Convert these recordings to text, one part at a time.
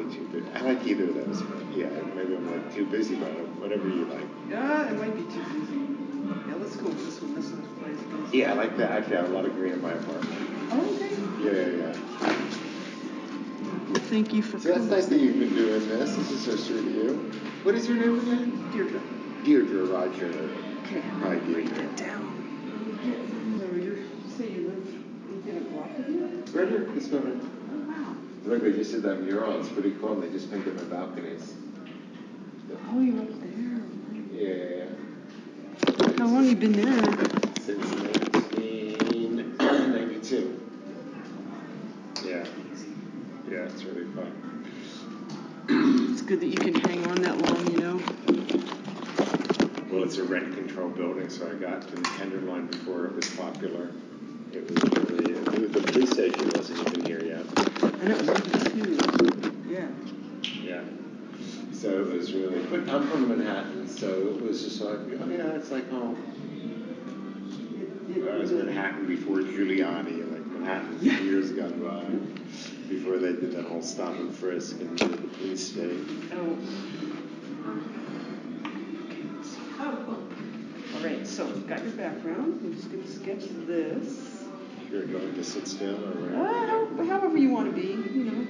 way too busy. I like either of those, but yeah, maybe I'm like too busy, but whatever you like. Yeah, it might be too busy. Yeah, let's go with this one. This one's place. Yeah, I like that. Actually, I have a lot of green in my apartment. Oh, okay. Yeah. Well, thank you for coming. That's nice that you've been doing this. This is so sweet of you. What is your name again? Deirdre. Deirdre, Roger. Okay. Hi, Deirdre. Write that down. So you say you live within a block of you? Right here, this building. Oh, wow. Look, they just did that mural. It's pretty cool. They just painted my balconies. Oh, you're up there. Yeah. How long have you been there? Since 1992. Yeah. Yeah, it's really fun. It's good that you can hang on that long, you know. Well, it's a rent-controlled building, so I got to the Tenderloin before it was popular. It was really, the police station wasn't even here yet. I know, maybe too. Yeah. Yeah. So it was really, but I'm from Manhattan, so it was just like, oh yeah, it's like home. I was in Manhattan before Giuliani, like Manhattan years gone by, before they did that whole stop and frisk and the police state. Oh. All right, so we've got your background. I'm just going to sketch this. You're going to sit still or whatever? However you want to be, you know.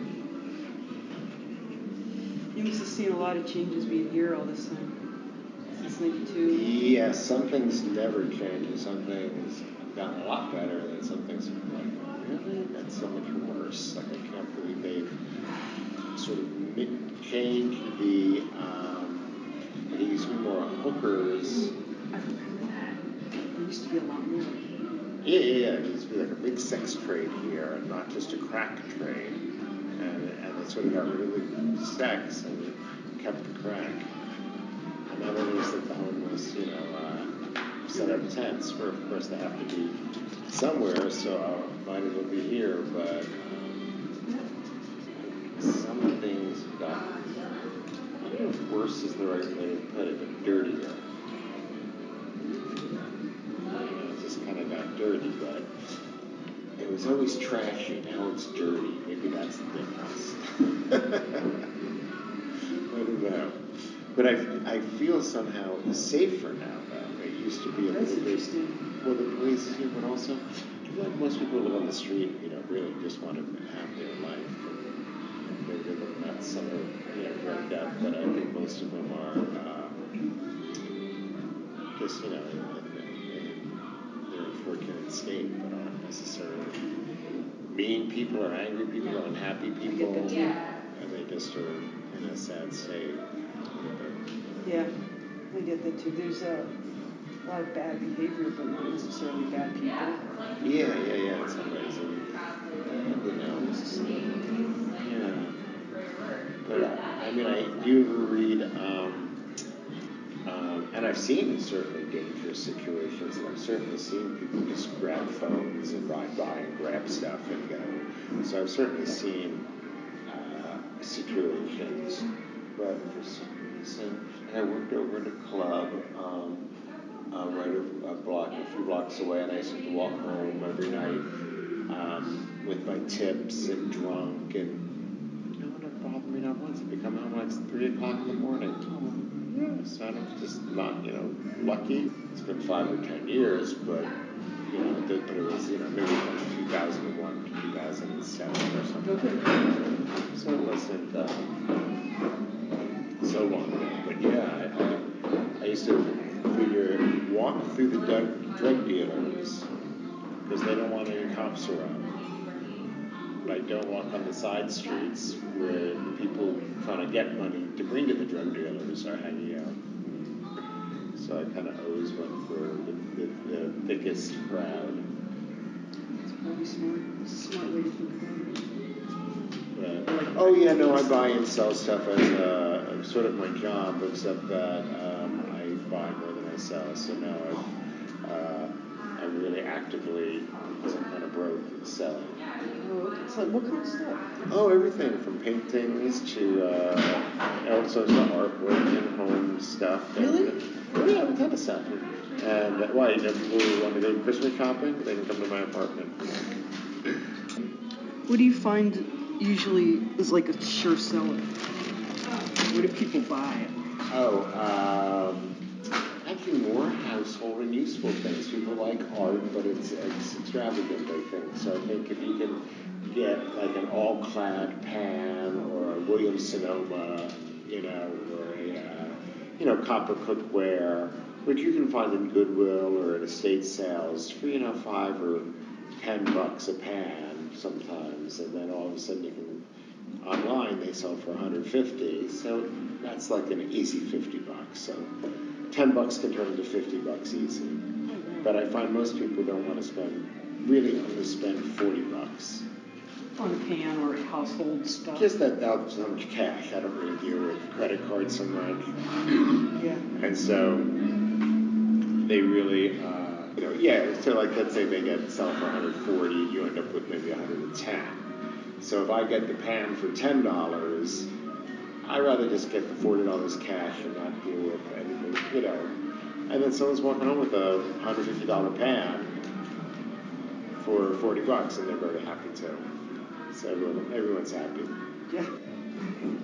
You must have seen a lot of changes being here all this time. Since 92. Yeah, some things never change, and some things have gotten a lot better, and then some things are like, really? That's so much worse. Like, I can't believe they've sort of changed the, there used to be more hookers. I remember that. There used to be a lot more. Yeah. It used to be like a big sex trade here, and not just a crack trade. And they sort of got rid of the sex and kept the crack. And now there's like the homeless, you know, set up tents where, of course, they have to be somewhere, so I might as well be here, but some things got, I don't know if worse is the right way to put it, but dirtier. It just kind of got dirty, but it was always trashy. Now it's dirty. Maybe that's the difference. I don't know. But I feel somehow safer now, though. It used to be a little bit. Well, the police is here, but also, I feel like most people who live on the street, you know, really just want to have their life. And maybe they're looking at some are, you know, drugged up, but I think most of them are just, you know, in their unfortunate state, but aren't necessarily mean people or angry people or unhappy people. And they just are in a sad state. Yeah, I get that too. There's a lot of bad behavior, but not necessarily bad people. Yeah, in some ways. And who knows? Yeah. But, I mean, do you ever read, and I've seen certainly dangerous situations, and I've certainly seen people just grab phones and ride by and grab stuff and go. So I've certainly seen situations, but for some reason, I worked over at a club right a few blocks away, and I used to have to walk home every night with my tips and drunk, and no one ever bothered me not once. I'd be coming home like 3 o'clock in the morning. Yeah, so I'm just not, you know, lucky. It's been 5 or 10 years, but you know, but it was, you know, maybe from 2001 to 2007 or something. So it wasn't so long ago. But yeah, I used to walk through the drug dealers because they don't want any cops around. But I don't walk on the side streets where the people trying to get money to bring to the drug dealers are hanging out. So I kind of always went for the thickest crowd. That's probably smart. It's a smart way to think about it. Oh yeah, no, I buy and sell stuff as sort of my job, except that I buy more than I sell. So now I'm really actively, because I'm kind of broke, selling. Oh, okay. So what kind of stuff? Oh, everything from paintings to all sorts of artwork and home stuff. Really? Oh yeah, all kind of stuff. And why? You know, people who want to go Christmas shopping, they can come to my apartment. What do you find usually is like a sure seller? What do people buy? Actually more household and useful things. People like art, but it's extravagant, I think. So I think if you can get like an all-clad pan or a Williams-Sonoma, or a, copper cookware, which you can find in Goodwill or at estate sales for, $5 or $10 a pan sometimes, and then all of a sudden you can, online they sell for $150, so that's like an easy $50. So $10 can turn into $50 easy. But I find most people don't want to really only spend $40 on a pan or household stuff. Just that's how much cash. I don't really deal with credit cards so much. Yeah. And so they really, so like let's say they sell for $140, you end up with maybe $110. So if I get the pan for $10, I'd rather just get the $40 cash and not deal with anything, And then someone's walking home with a $150 pan for $40, and they're very happy too. So everyone's happy. Yeah.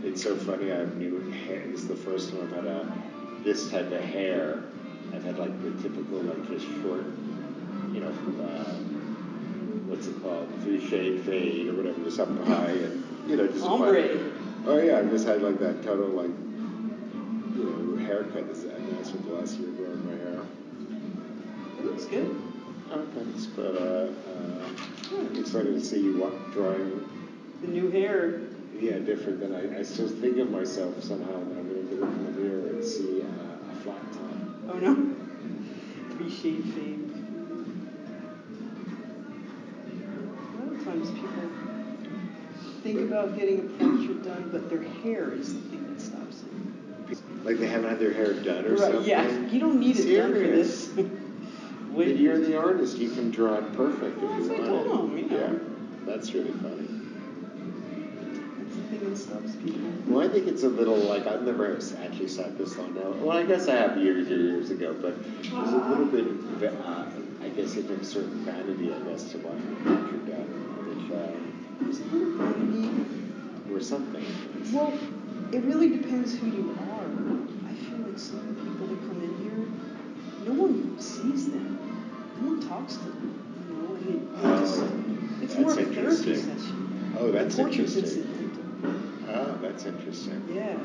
It's so funny. I have new hair. This is the first time I've had this type of hair. I've had like the typical just short, what's it called, 3-shade fade or whatever, just up high and just ombre. Oh yeah, I just had like that total haircut. I spent the last year growing my hair. It looks good. Oh, thanks. But it's funny to see you drawing the new hair. Yeah, different than I still think of myself somehow when I'm going to look in the mirror and see a flat top. Oh no. 3-shade fade. A lot of times people think about getting a portrait done, but their hair is the thing that stops them. Like they haven't had their hair done or something? Yeah, you don't need it done for this. But you're the artist. You can draw it perfect if you want it. Yeah. That's really funny. That's the thing that stops people. Well, I think it's a little I've never actually sat this long now. Well, I guess I have years ago, but there's a little bit, I guess, of a certain vanity, to why you're done, which there's a little vanity. Or something. Well, it really depends who you are. I feel like some people that come in here, no one sees them. No one talks to them. And it's more of a therapy session. Oh, that's interesting. Incidental. Oh, that's interesting. Yeah.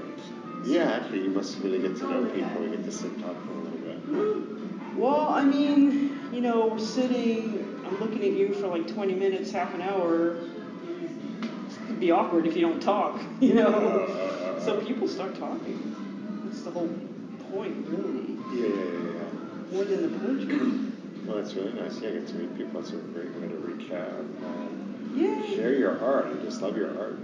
Yeah, actually, you must really get to know people. You get to sit and talk for a little bit. Well, I mean, we're sitting, I'm looking at you for like 20 minutes, half an hour. It could be awkward if you don't talk, So people start talking. That's the whole point, really. Yeah. More than the portrait. Well, that's really nice. Yeah, I get to meet people. It's a great way to reach out. Yeah. Share your art. I just love your art.